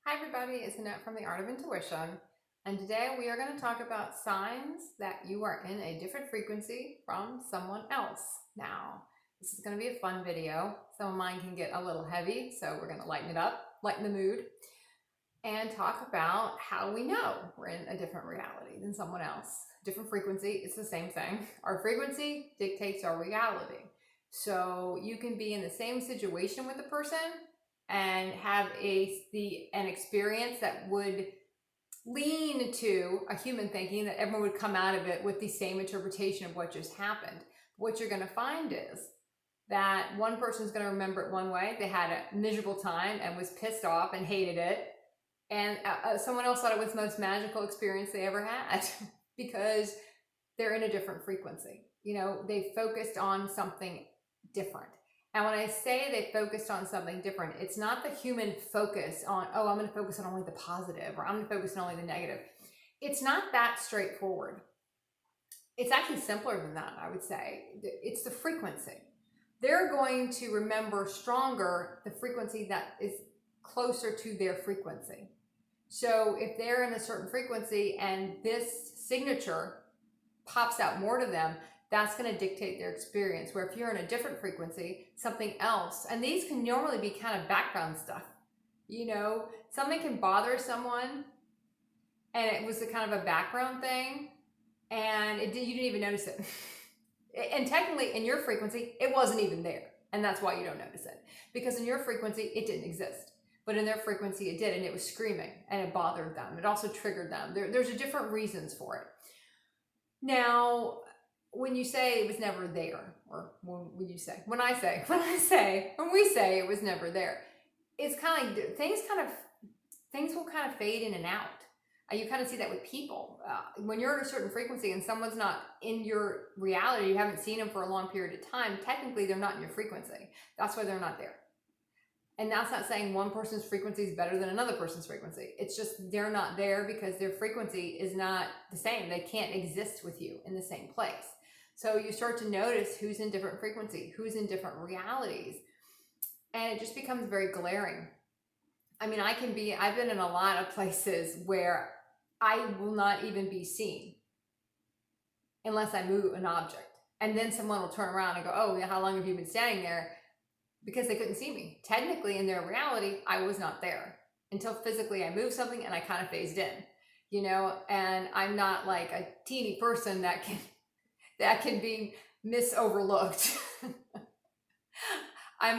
Hi everybody, it's Annette from The Art of Intuition, and today we are going to talk about signs that you are in a different frequency from someone else. Now, this is going to be a fun video. Some of mine can get a little heavy, so we're going to lighten it up, lighten the mood, and talk about how we know we're in a different reality than someone else. Different frequency, it's the same thing. Our frequency dictates our reality. So you can be in the same situation with a person and have an experience that would lean to a human thinking that everyone would come out of it with the same interpretation of what just happened. What you're going to find is that one person's going to remember it one way. They had a miserable time and was pissed off and hated it. And someone else thought it was the most magical experience they ever had because they're in a different frequency. You know, they focused on something different. And when I say they focused on something different, it's not the human focus on, oh, I'm going to focus on only the positive or I'm going to focus on only the negative. It's not that straightforward. It's actually simpler than that, I would say. It's the frequency. They're going to remember stronger the frequency that is closer to their frequency. So if they're in a certain frequency and this signature pops out more to them, that's going to dictate their experience. Where if you're in a different frequency, something else, and these can normally be kind of background stuff. You know, something can bother someone and it was a kind of a background thing and you didn't even notice it. And technically in your frequency, it wasn't even there. And that's why you don't notice it. Because in your frequency, it didn't exist. But in their frequency, it did, and it was screaming, and it bothered them. It also triggered them. There's a different reasons for it. Now, when you say it was never there, or when we say it was never there, it's kind of like things will kind of fade in and out. You kind of see that with people. When you're at a certain frequency and someone's not in your reality, you haven't seen them for a long period of time, technically they're not in your frequency. That's why they're not there. And that's not saying one person's frequency is better than another person's frequency. It's just they're not there because their frequency is not the same. They can't exist with you in the same place. So you start to notice who's in different frequency, who's in different realities. And it just becomes very glaring. I mean, I've been in a lot of places where I will not even be seen unless I move an object. And then someone will turn around and go, oh, how long have you been standing there? Because they couldn't see me. Technically, in their reality, I was not there until physically I moved something and I kind of phased in, you know, and I'm not like a teeny person that can be misoverlooked. I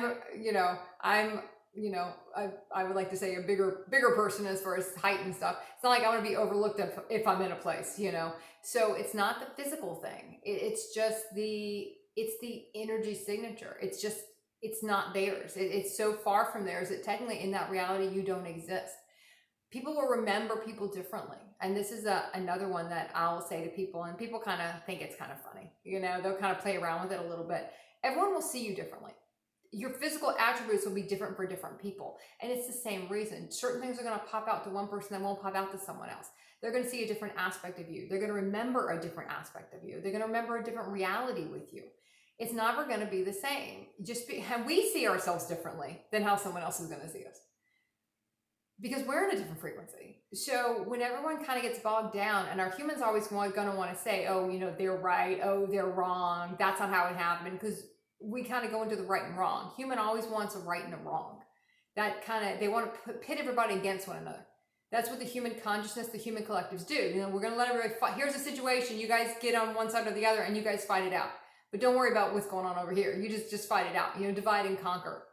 would like to say a bigger person as far as height and stuff. It's not like I want to be overlooked if I'm in a place, you know. So it's not the physical thing. It's the energy signature. It's not theirs. It's so far from theirs that technically in that reality you don't exist. People will remember people differently. And this is another one that I'll say to people, and people kind of think it's kind of funny. You know, they'll kind of play around with it a little bit. Everyone will see you differently. Your physical attributes will be different for different people. And it's the same reason. Certain things are going to pop out to one person that won't pop out to someone else. They're going to see a different aspect of you. They're going to remember a different aspect of you. They're going to remember a different reality with you. It's never going to be the same. And we see ourselves differently than how someone else is going to see us. Because we're in a different frequency. So when everyone kind of gets bogged down, and our humans always going to want to say, oh, you know, they're right. Oh, they're wrong. That's not how it happened. Because we kind of go into the right and wrong. Human always wants a right and a wrong. They want to pit everybody against one another. That's what the human consciousness, the human collectives do. You know, we're going to let everybody fight. Here's a situation. You guys get on one side or the other and you guys fight it out. But don't worry about what's going on over here. You just fight it out. You know, divide and conquer.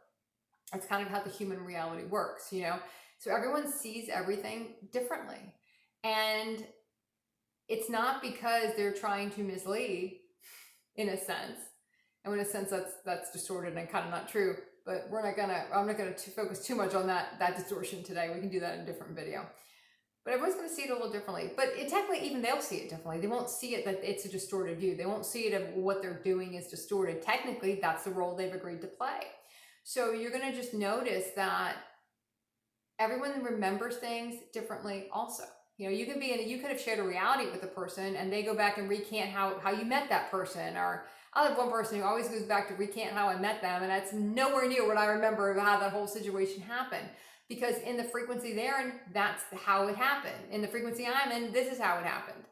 That's kind of how the human reality works, you know. So everyone sees everything differently. And it's not because they're trying to mislead, in a sense. And in a sense, that's distorted and kind of not true. But I'm not gonna focus too much on that distortion today. We can do that in a different video. But everyone's going to see it a little differently. But technically, even they'll see it differently. They won't see it that it's a distorted view. They won't see it of what they're doing is distorted. Technically, that's the role they've agreed to play. So you're going to just notice that everyone remembers things differently also. You know, you could have shared a reality with a person and they go back and recant how you met that person. Or I have one person who always goes back to recant how I met them, and that's nowhere near what I remember of how that whole situation happened. because in the frequency they're in, that's how it happened. In the frequency I'm in, this is how it happened.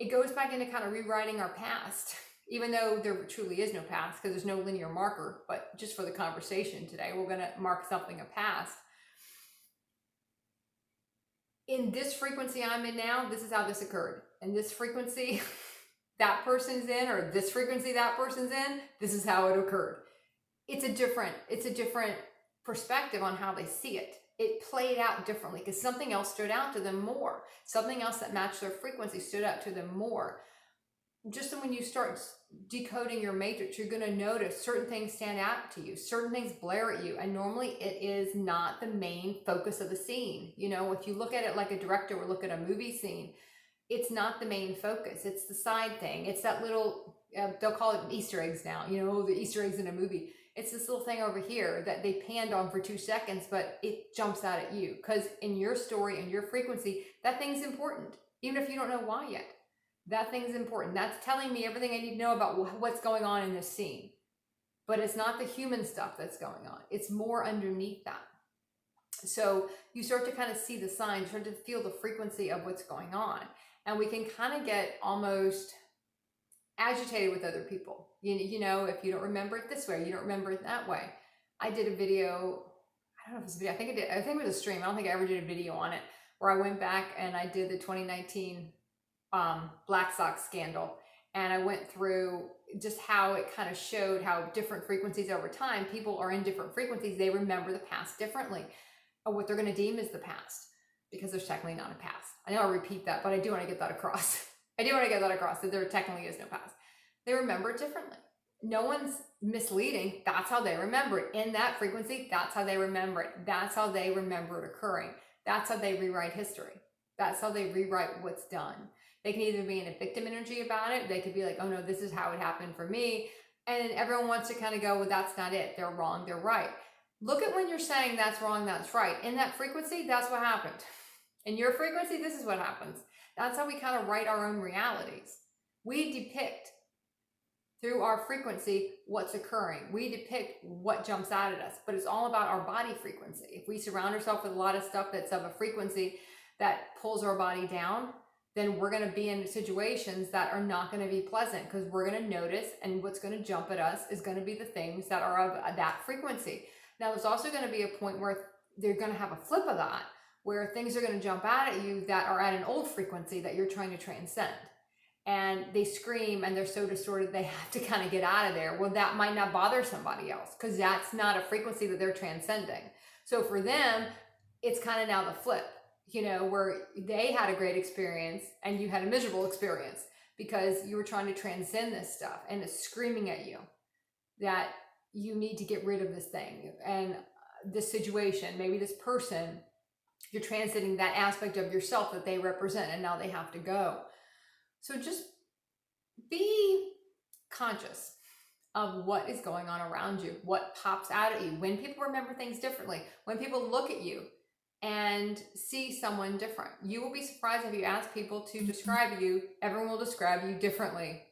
It goes back into kind of rewriting our past, even though there truly is no past because there's no linear marker. But just for the conversation today, we're going to mark something a past. In this frequency I'm in now, this is how this occurred. In this frequency that person's in, or this frequency that person's in, this is how it occurred. It's a different perspective on how they see it. It played out differently because something else stood out to them more. Something else that matched their frequency stood out to them more. Just when you start decoding your matrix, you're going to notice certain things stand out to you, certain things blare at you, and normally it is not the main focus of the scene. You know, if you look at it like a director would look at a movie scene, it's not the main focus. It's the side thing. It's that little, they'll call it Easter eggs now, you know, the Easter eggs in a movie. It's this little thing over here that they panned on for 2 seconds, but it jumps out at you because in your story and your frequency, that thing's important, even if you don't know why yet. That thing's important. That's telling me everything I need to know about what's going on in this scene. But it's not the human stuff that's going on. It's more underneath that. So you start to kind of see the signs, you start to feel the frequency of what's going on. And we can kind of get almost agitated with other people. You know, if you don't remember it this way, you don't remember it that way. I did a video, I don't know if it's a video, I think it was a stream. I don't think I ever did a video on it, where I went back and I did the 2019 Black Sox scandal. And I went through just how it kind of showed how different frequencies over time, people are in different frequencies. They remember the past differently, or what they're going to deem as the past, because there's technically not a past. I know I repeat that, but I do want to get that across. I do want to get that across, that there technically is no past. They remember it differently. No one's misleading. That's how they remember it. In that frequency, that's how they remember it. That's how they remember it occurring. That's how they rewrite history. That's how they rewrite what's done. They can either be in a victim energy about it. They could be like, oh no, this is how it happened for me. And everyone wants to kind of go, well, that's not it. They're wrong. They're right. Look at when you're saying that's wrong, that's right. In that frequency, that's what happened. In your frequency, this is what happens. That's how we kind of write our own realities. We depict through our frequency what's occurring. We depict what jumps out at us, but it's all about our body frequency. If we surround ourselves with a lot of stuff that's of a frequency that pulls our body down, then we're going to be in situations that are not going to be pleasant, because we're going to notice, and what's going to jump at us is going to be the things that are of that frequency. Now, there's also going to be a point where they're going to have a flip of that, where things are going to jump out at you that are at an old frequency that you're trying to transcend. And they scream and they're so distorted, they have to kind of get out of there. Well, that might not bother somebody else because that's not a frequency that they're transcending. So for them, it's kind of now the flip, you know, where they had a great experience and you had a miserable experience because you were trying to transcend this stuff, and it's screaming at you that you need to get rid of this thing and this situation, maybe this person. You're transcending that aspect of yourself that they represent, and now they have to go. So just be conscious of what is going on around you, what pops out at you, when people remember things differently, when people look at you and see someone different. You will be surprised if you ask people to describe you, everyone will describe you differently.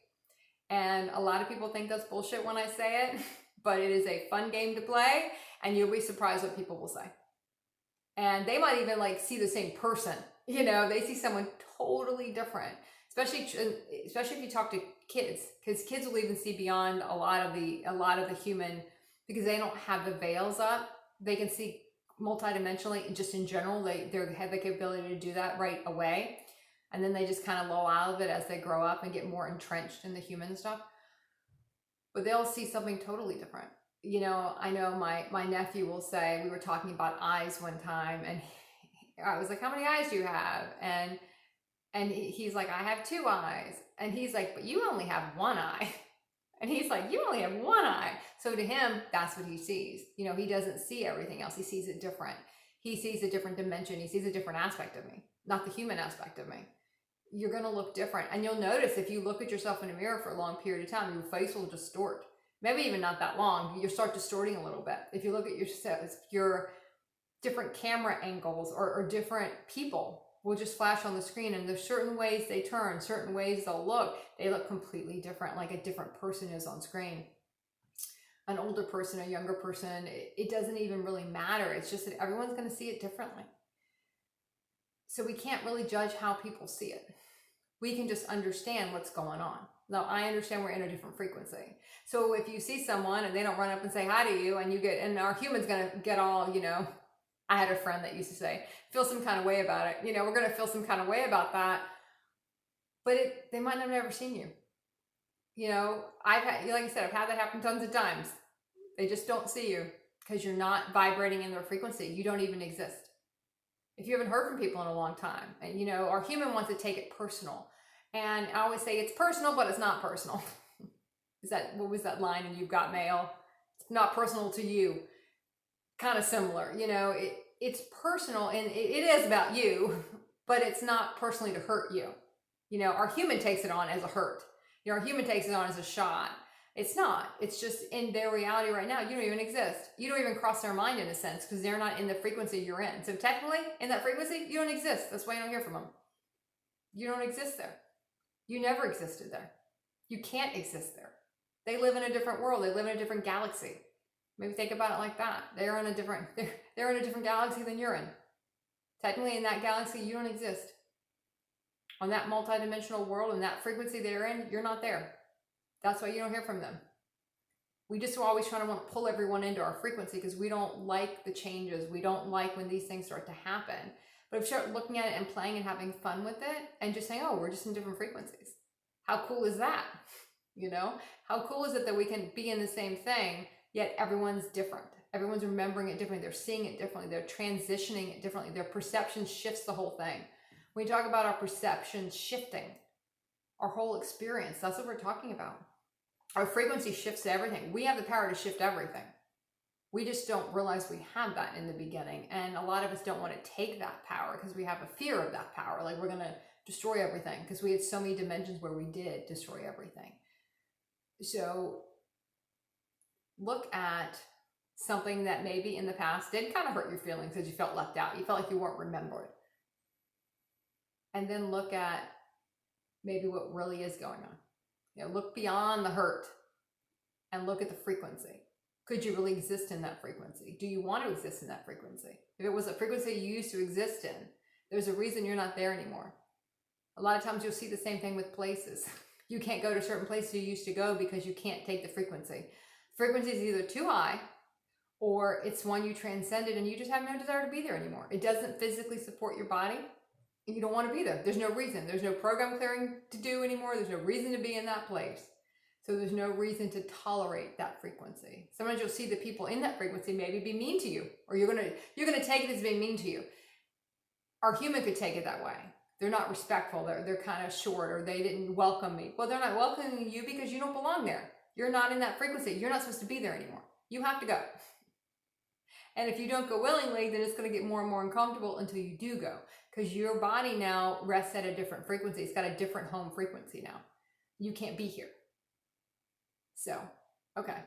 And a lot of people think that's bullshit when I say it, but it is a fun game to play, and you'll be surprised what people will say. And they might even like see the same person, you know, they see someone totally different, especially if you talk to kids, because kids will even see beyond a lot of the human, because they don't have the veils up. They can see multidimensionally, just in general, they have the capability to do that right away. And then they just kind of lull out of it as they grow up and get more entrenched in the human stuff. But they'll see something totally different. You know, I know my nephew will say, we were talking about eyes one time, and I was like, how many eyes do you have? And he's like, I have 2 eyes. And he's like, but you only have 1 eye. And he's like, you only have 1 eye. So to him, that's what he sees. You know, he doesn't see everything else. He sees it different. He sees a different dimension. He sees a different aspect of me, not the human aspect of me. You're going to look different. And you'll notice if you look at yourself in a mirror for a long period of time, your face will distort. Maybe even not that long, you start distorting a little bit. If you look at your different camera angles or different people will just flash on the screen, and there's certain ways they turn, certain ways they'll look. They look completely different, like a different person is on screen. an older person, a younger person. It doesn't even really matter. It's just that everyone's going to see it differently. So we can't really judge how people see it. We can just understand what's going on. Now, I understand we're in a different frequency. So if you see someone and they don't run up and say hi to you, and our human's going to get all, I had a friend that used to say, feel some kind of way about it. We're going to feel some kind of way about that. But they might have never seen you. I've had, like I said, I've had that happen tons of times. They just don't see you because you're not vibrating in their frequency. You don't even exist. If you haven't heard from people in a long time, and our human wants to take it personal. And I always say it's personal, but it's not personal. What was that line in You've Got Mail? It's not personal to you. Kind of similar, it's personal and it is about you, but it's not personally to hurt you. Our human takes it on as a hurt. Our human takes it on as a shot. It's not. It's just in their reality right now. You don't even exist. You don't even cross their mind in a sense because they're not in the frequency you're in. So technically, in that frequency, you don't exist. That's why you don't hear from them. You don't exist there. You never existed there. You can't exist there. They live in a different world. They live in a different galaxy. Maybe think about it like that. They're in a different galaxy than you're in. Technically, in that galaxy, you don't exist. On that multidimensional world, in that frequency they're in, you're not there. That's why you don't hear from them. We just always try to want to pull everyone into our frequency because we don't like the changes. We don't like when these things start to happen. But if you start looking at it and playing and having fun with it and just saying, oh, we're just in different frequencies. How cool is that? How cool is it that we can be in the same thing, yet everyone's different. Everyone's remembering it differently. They're seeing it differently. They're transitioning it differently. Their perception shifts the whole thing. When we talk about our perception shifting, our whole experience, that's what we're talking about. Our frequency shifts everything. We have the power to shift everything. We just don't realize we have that in the beginning. And a lot of us don't want to take that power because we have a fear of that power. Like we're going to destroy everything because we had so many dimensions where we did destroy everything. So look at something that maybe in the past did kind of hurt your feelings because you felt left out. You felt like you weren't remembered. And then look at maybe what really is going on. Look beyond the hurt and look at the frequency. Could you really exist in that frequency? Do you want to exist in that frequency? If it was a frequency you used to exist in, there's a reason you're not there anymore. A lot of times you'll see the same thing with places. You can't go to certain places you used to go because you can't take the frequency. Frequency is either too high or it's one you transcended and you just have no desire to be there anymore. It doesn't physically support your body. You don't want to be there. There's no reason. There's no program clearing to do anymore. There's no reason to be in that place. So there's no reason to tolerate that frequency. Sometimes you'll see the people in that frequency maybe be mean to you, or you're gonna take it as being mean to you. Our human could take it that way. They're not respectful. They're kind of short, or they didn't welcome me. Well, they're not welcoming you because you don't belong there. You're not in that frequency. You're not supposed to be there anymore. You have to go. And if you don't go willingly, then it's going to get more and more uncomfortable until you do go. Because your body now rests at a different frequency. It's got a different home frequency now. You can't be here. So, okay.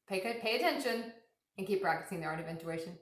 Pay attention and keep practicing the art of intuition.